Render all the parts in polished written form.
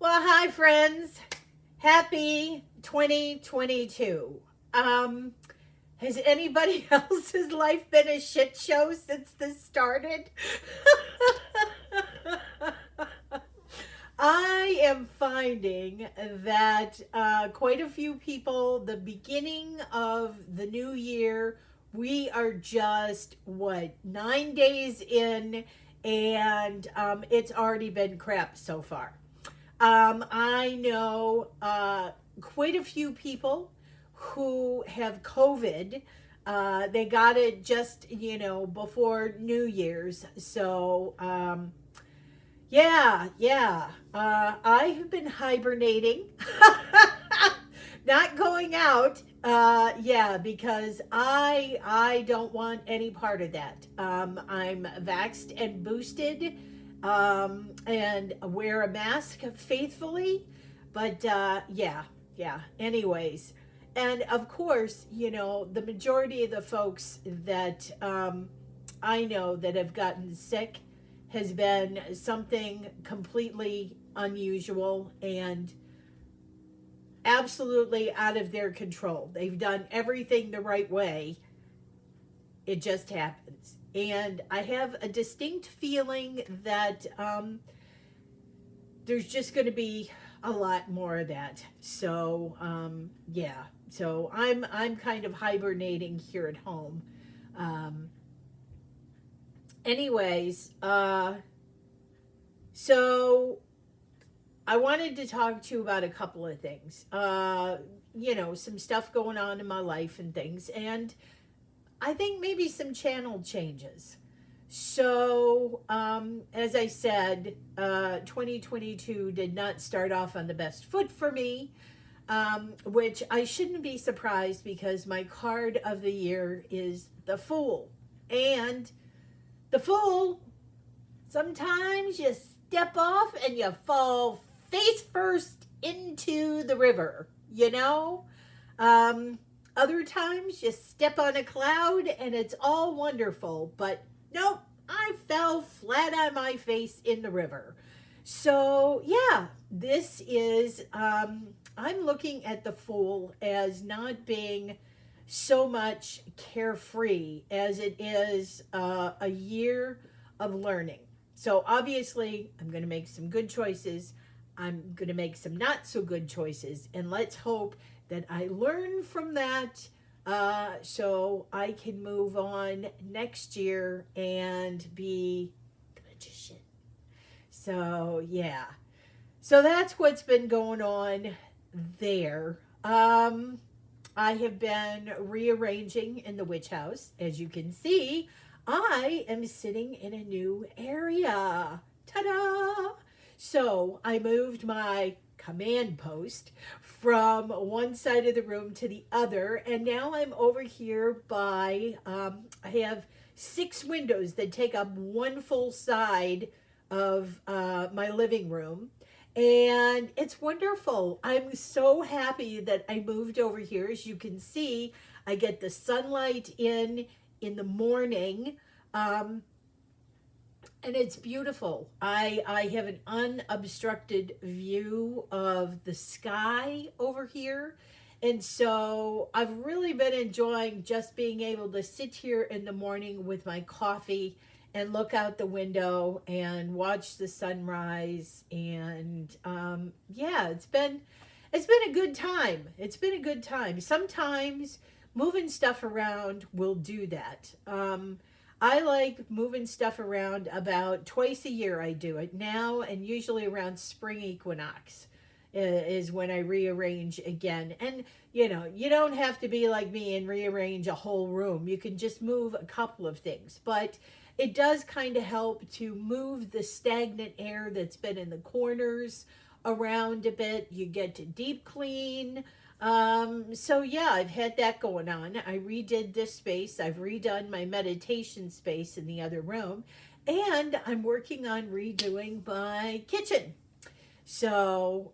Well, hi, friends. Happy 2022. Has anybody else's life been a shit show since this started? I am finding that quite a few people, the beginning of the new year, we are just, 9 days in, and it's already been crap so far. I know quite a few people who have COVID. They got it just, before New Year's. So, yeah. I have been hibernating, not going out. Yeah, because I don't want any part of that. I'm vaxxed and boosted, and wear a mask faithfully. But yeah. Anyways, and of course, the majority of the folks that I know that have gotten sick has been something completely unusual and absolutely out of their control. They've done everything the right way. It just happens. And I have a distinct feeling that there's just going to be a lot more of that. So, yeah. So I'm kind of hibernating here at home. Um, anyways, so I wanted to talk to you about a couple of things. Some stuff going on in my life and things, and I think maybe some channel changes. So, as I said, 2022 did not start off on the best foot for me, which I shouldn't be surprised because my card of the year is the Fool. And the Fool, sometimes you step off and you fall face first into the river, you know? Um, Other times you step on a cloud and it's all wonderful, but nope, I fell flat on my face in the river. So, yeah, this is, I'm looking at the Fool as not being so much carefree as it is a year of learning. So, obviously, I'm going to make some good choices. I'm going to make some not so good choices. And let's hope that I learn from that, so I can move on next year and be the magician. So, yeah. So that's what's been going on there. I have been rearranging in the witch house. As you can see, I am sitting in a new area. Ta-da! So I moved my command post from one side of the room to the other, and now I'm over here by, I have 6 windows that take up one full side of my living room. And it's wonderful. I'm so happy that I moved over here. As you can see, I get the sunlight in the morning. And it's beautiful. I have an unobstructed view of the sky over here. And so I've really been enjoying just being able to sit here in the morning with my coffee and look out the window and watch the sunrise. And yeah, it's been a good time. It's been a good time. Sometimes moving stuff around will do that. I like moving stuff around about twice a year. I do it now, and usually around spring equinox is when I rearrange again. And you don't have to be like me and rearrange a whole room. You can just move a couple of things, but it does kind of help to move the stagnant air that's been in the corners around a bit. You get to deep clean. So yeah, I've had that going on. I redid this space. I've redone my meditation space in the other room, and I'm working on redoing my kitchen. So,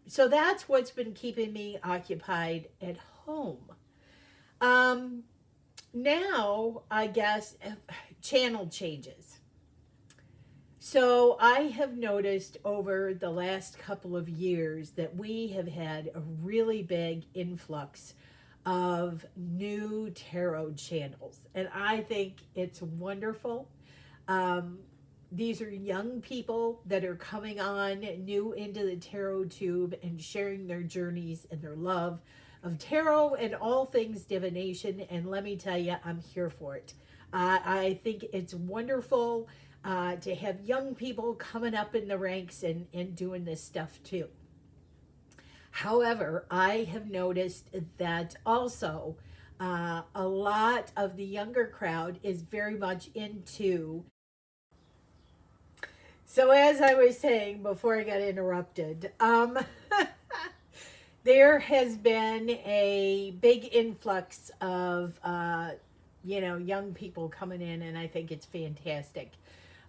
so that's what's been keeping me occupied at home. Um, Now, I guess channel changes. So I have noticed over the last couple of years that we have had a really big influx of new tarot channels, and I think it's wonderful. Um, these are young people that are coming on new into the tarot tube and sharing their journeys and their love of tarot and all things divination. And let me tell you, I'm here for it. I think it's wonderful to have young people coming up in the ranks and doing this stuff too. However, I have noticed that also a lot of the younger crowd is very much into. So, as I was saying before I got interrupted, there has been a big influx of, young people coming in, and I think it's fantastic.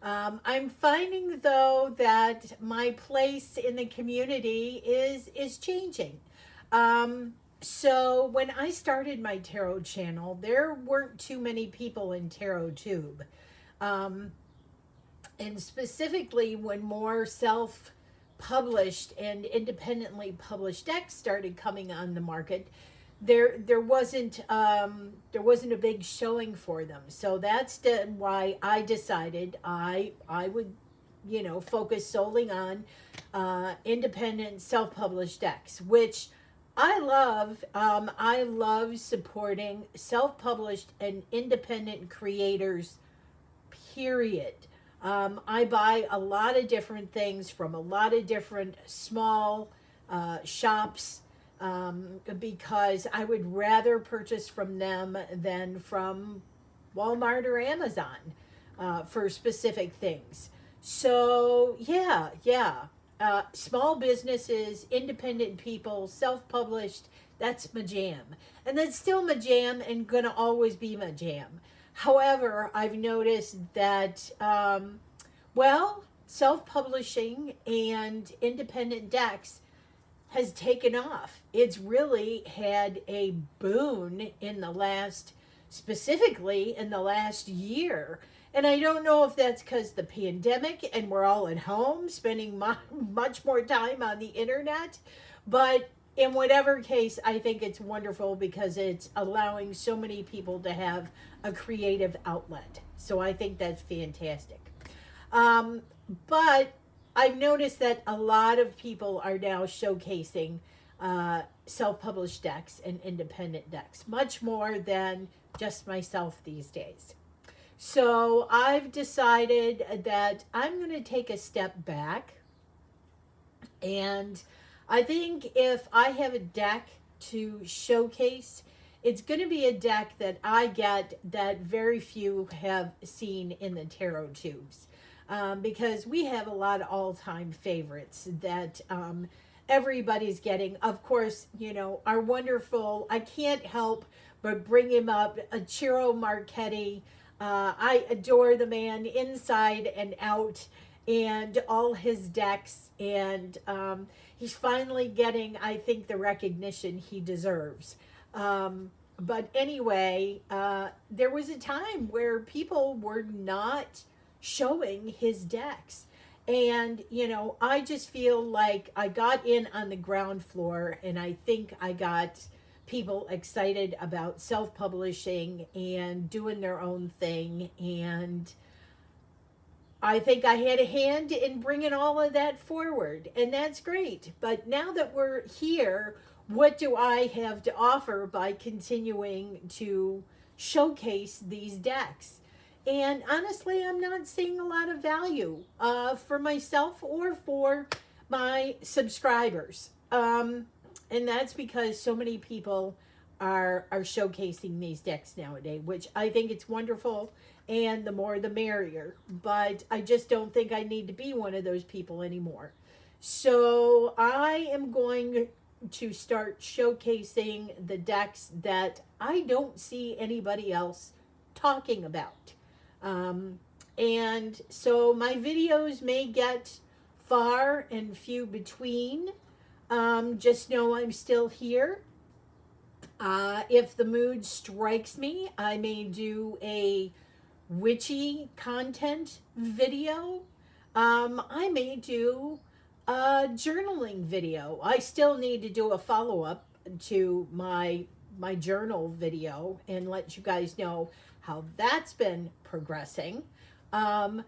I'm finding though that my place in the community is changing. So when I started my tarot channel, there weren't too many people in Tarot Tube. Um, and specifically when more self-published and independently published decks started coming on the market, there wasn't a big showing for them. So that's why I decided I would focus solely on independent self-published decks, which I love. I love supporting self-published and independent creators, period. I buy a lot of different things from a lot of different small shops, because I would rather purchase from them than from Walmart or Amazon for specific things. So, yeah, yeah. Small businesses, independent people, self published, that's my jam. And that's still my jam and gonna always be my jam. However, I've noticed that, self publishing and independent decks has taken off. It's really had a boon in the last, specifically in the last year. And I don't know if that's because the pandemic and we're all at home spending much more time on the internet, but in whatever case, I think it's wonderful because it's allowing so many people to have a creative outlet. So I think that's fantastic. But I've noticed that a lot of people are now showcasing self-published decks and independent decks, much more than just myself these days. So I've decided that I'm going to take a step back, and I think if I have a deck to showcase, it's going to be a deck that I get that very few have seen in the tarot tubes. Because we have a lot of all-time favorites that everybody's getting. Of course, our wonderful, I can't help but bring him up, Ciro Marchetti. I adore the man inside and out and all his decks. And he's finally getting, I think, the recognition he deserves. But anyway, there was a time where people were not showing his decks. And, I just feel like I got in on the ground floor, and I think I got people excited about self-publishing and doing their own thing. And I think I had a hand in bringing all of that forward, and that's great. But now that we're here, what do I have to offer by continuing to showcase these decks? And honestly, I'm not seeing a lot of value for myself or for my subscribers. And that's because so many people are showcasing these decks nowadays, which I think it's wonderful, and the more the merrier. But I just don't think I need to be one of those people anymore. So I am going to start showcasing the decks that I don't see anybody else talking about. And so my videos may get far and few between. Just know I'm still here. If the mood strikes me, I may do a witchy content video. I may do a journaling video. I still need to do a follow-up to my journal video and let you guys know how that's been progressing. Um,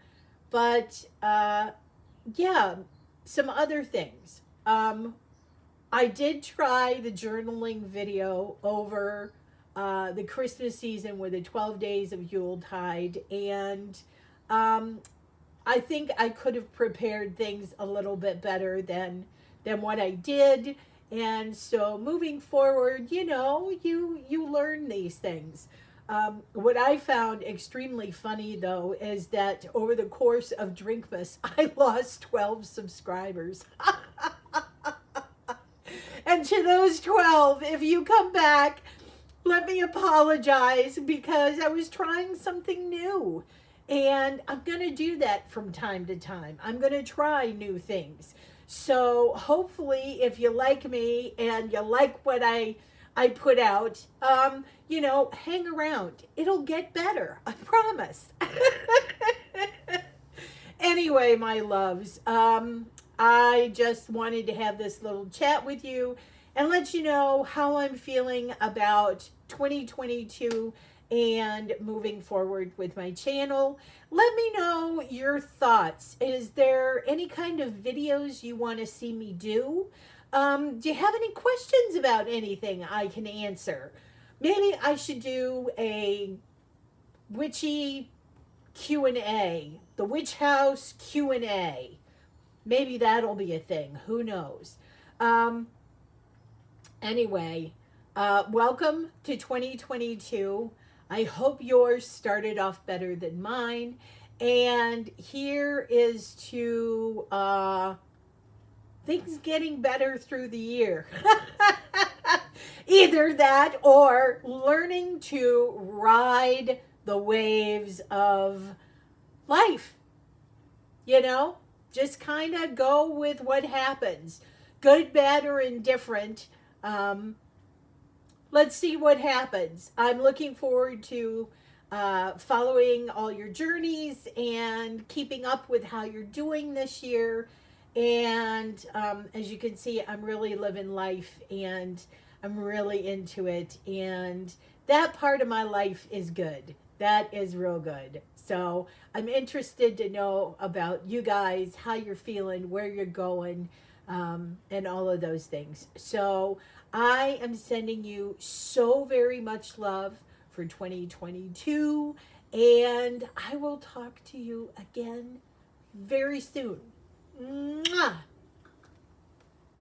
but yeah, some other things. I did try the journaling video over the Christmas season with the 12 days of Yuletide, and um, I think I could have prepared things a little bit better than what I did. And so moving forward, you learn these things. What I found extremely funny though is that over the course of Drinkmas, I lost 12 subscribers. And to those 12, if you come back, let me apologize because I was trying something new. And I'm going to do that from time to time. I'm going to try new things. So hopefully, if you like me and you like what I put out, hang around. It'll get better. I promise. Anyway, my loves, I just wanted to have this little chat with you and let you know how I'm feeling about 2022 and moving forward with my channel. Let me know your thoughts. Is there any kind of videos you want to see me do? Do you have any questions about anything I can answer? Maybe I should do a witchy Q&A, the Witch House Q&A. Maybe that'll be a thing. Who knows? Anyway, welcome to 2022. I hope yours started off better than mine. And here is to things getting better through the year. Either that or learning to ride the waves of life. Just kind of go with what happens. Good, bad, or indifferent. Let's see what happens. I'm looking forward to following all your journeys and keeping up with how you're doing this year. And as you can see, I'm really living life and I'm really into it. And that part of my life is good. That is real good. So I'm interested to know about you guys, how you're feeling, where you're going, and all of those things. So I am sending you so very much love for 2022, and I will talk to you again very soon. Mwah!